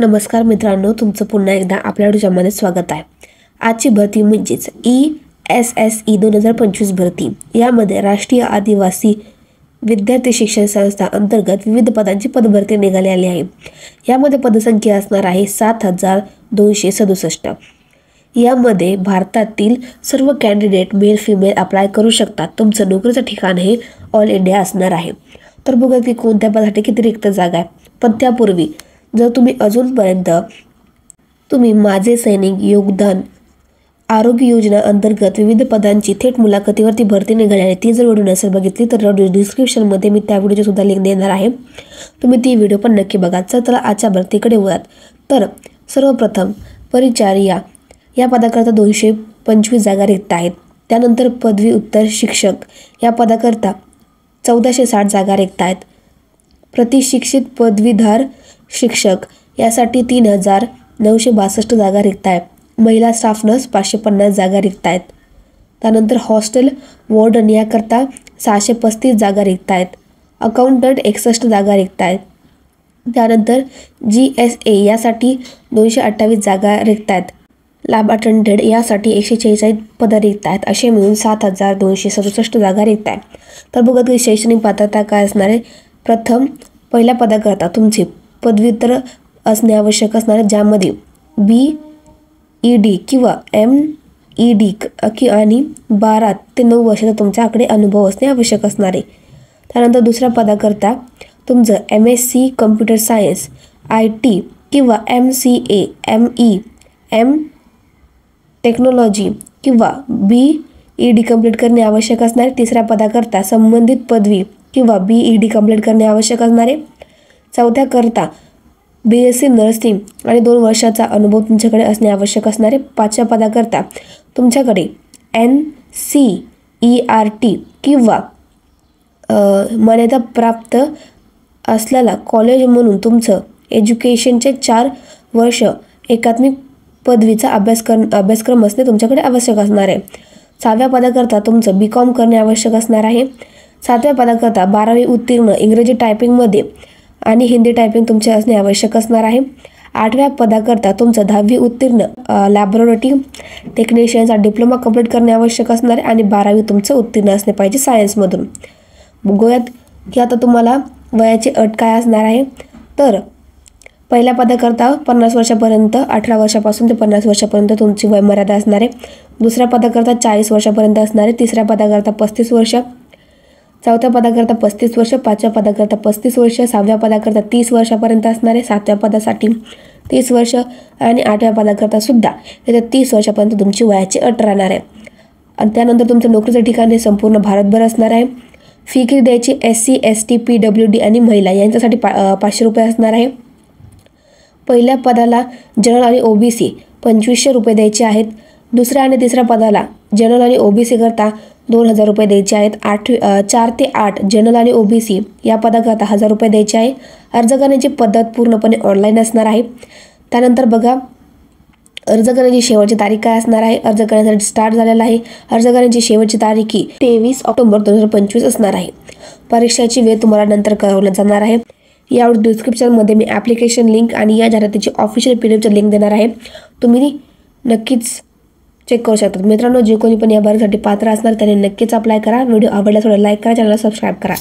नमस्कार मित्रांनो, तुमचं पुन्हा एकदा आपल्या व्हिडिओमध्ये स्वागत आहे। आजची भरती म्हणजेच ESSE 2025 भरती। यामध्ये राष्ट्रीय आदिवासी विद्यार्थी शिक्षण संस्था अंतर्गत विविध पदांची पदभरती निघाली आहे। यामध्ये पदसंख्या असणार आहे 7267। यामध्ये भारतातील सर्व कॅन्डिडेट मेल फिमेल अप्लाय करू शकतात। तुमचं नोकरीचं ठिकाण हे ऑल इंडिया असणार आहे। तर बघा की कोणत्या पदासाठी किती रिक्त जागा आहे। पण त्यापूर्वी जर तुम्ही अजूनपर्यंत माझे सैनिक योगदान आरोग्य योजना अंतर्गत विविध पदांची थेट मुलाखतीवरती भरती निघाली आहे ती जर व्हिडिओ नसेल बघितली तर डिस्क्रिप्शनमध्ये मी त्या व्हिडिओची सुद्धा लिंक देणार आहे। तुम्ही ती व्हिडिओ पण नक्की बघा। चला आजच्या भरतीकडे वळूयात। तर सर्वप्रथम परिचारिका या पदाकरता 225 जागा रिक्त आहेत। त्यानंतर पदवी उत्तर शिक्षक या पदाकरता 1460 जागा रिक्त आहेत। प्रतिशिक्षित पदवीधर शिक्षक यासाठी 3962 जागा रिक्त आहेत। महिला स्टाफ नर्स 550 जागा रिक्त आहेत। त्यानंतर हॉस्टेल वॉर्डन याकरता 635 जागा रिक्त आहेत। अकाउंटंट 61 जागा रिक्त आहेत। त्यानंतर GSA यासाठी 228 जागा रिक्त आहेत। लॅब अटेंडेंट यासाठी 146 पदं रिक्त आहेत। असे मिळून 7267 जागा रिक्त आहेत। तर बघत की शैक्षणिक पात्रता काय असणार आहे। प्रथम पहिल्या पदाकरता तुमची पदव्युत्तर असणे आवश्यक असणार आहे, ज्यामध्ये BEd किंवा MEd आणि 12 ते 9 वर्षाचा तुमच्याकडे अनुभव असणे आवश्यक असणार आहे। त्यानंतर दुसऱ्या पदाकरता तुमचं MSc कम्प्युटर सायन्स IT किंवा MCA MEM टेक्नॉलॉजी किंवा BEd कंप्लीट करणे आवश्यक असणार आहे। तिसऱ्या पदाकरता संबंधित पदवी किंवा BEd कंप्लीट करणे आवश्यक असणार आहे। चौथ्या करता BSc नर्सिंग आणि 2 वर्षाचा अनुभव तुमच्याकडे असणे आवश्यक असणार आहे। पाचव्या पदाकरता तुमच्याकडे NCERT किंवा मान्यता प्राप्त असलेला कॉलेज म्हणून तुमचं एज्युकेशनचे 4 वर्ष एकात्मिक पदवीचा अभ्यासक्रम असणे तुमच्याकडे आवश्यक असणार आहे। 6व्या पदाकरता तुमचं BCom करणे आवश्यक असणार आहे। 7व्या पदाकरता 12वी उत्तीर्ण इंग्रजी टायपिंगमध्ये आणि हिंदी टायपिंग तुमचे असणे आवश्यक असणार आहे। 8व्या पदाकरता तुमचं 10वी उत्तीर्ण लॅबोरेटरी टेक्निशियनचा डिप्लोमा कंप्लीट करणे आवश्यक असणार आहे आणि 12वी तुमचं उत्तीर्ण असणे पाहिजे सायन्समधून। बघूयात की आता तुम्हाला वयाची अट काय असणार आहे। तर पहिल्या पदाकरता 50 वर्षापर्यंत 18 वर्षापासून ते 50 वर्षापर्यंत तुमची वयमर्यादा असणार आहे। दुसऱ्या पदाकरता 40 वर्षापर्यंत असणार आहे। तिसऱ्या पदाकरता 35 वर्ष, चौथ्या पदाकरता 35 वर्ष, पाचव्या पदाकरता 35 वर्ष, 6व्या पदाकरता 30 वर्षापर्यंत असणार आहे। 7व्या पदासाठी 30 वर्ष आणि 8व्या पदाकरता सुद्धा त्याच्या 30 वर्षापर्यंत तुमची वयाची अट राहणार आहे। आणि त्यानंतर तुमचं नोकरीचं ठिकाण हे संपूर्ण भारतभर असणार आहे। फी किती द्यायची SC ST PWD आणि महिला यांच्यासाठी 500 रुपये असणार आहे। पहिल्या पदाला जनरल आणि OBC 2500 रुपये द्यायचे आहेत। दुसऱ्या आणि तिसऱ्या पदाला जनरल आणि OBC करता 2000 रुपये द्यायचे आहेत। 4 ते 8 जनरल आणि OBC या पदाकरता 1000 रुपये द्यायचे आहे। अर्ज करण्याची पद्धत पूर्णपणे ऑनलाईन असणार आहे। त्यानंतर बघा अर्ज करण्याची शेवटची तारीख काय असणार आहे। अर्ज करण्यासाठी स्टार्ट झालेला आहे। अर्ज करण्याची शेवटची तारीख 23 ऑक्टोबर 2025 असणार आहे। परीक्षेची वेळ तुम्हाला नंतर कळवलं जाणार आहे। यावर डिस्क्रिप्शनमध्ये मी ॲप्लिकेशन लिंक आणि या जाहिरातीची ऑफिशियल PDF लिंक देणार आहे, तुम्ही नक्कीच चेक करू शकता। मित्रांनो, जे कोणी पण या भरतीसाठी पात्र असणार त्याने नक्कीच अप्लाय करा। व्हिडिओ आवडल्यास थोडा लाईक करा, चॅनलला सबस्क्राईब करा।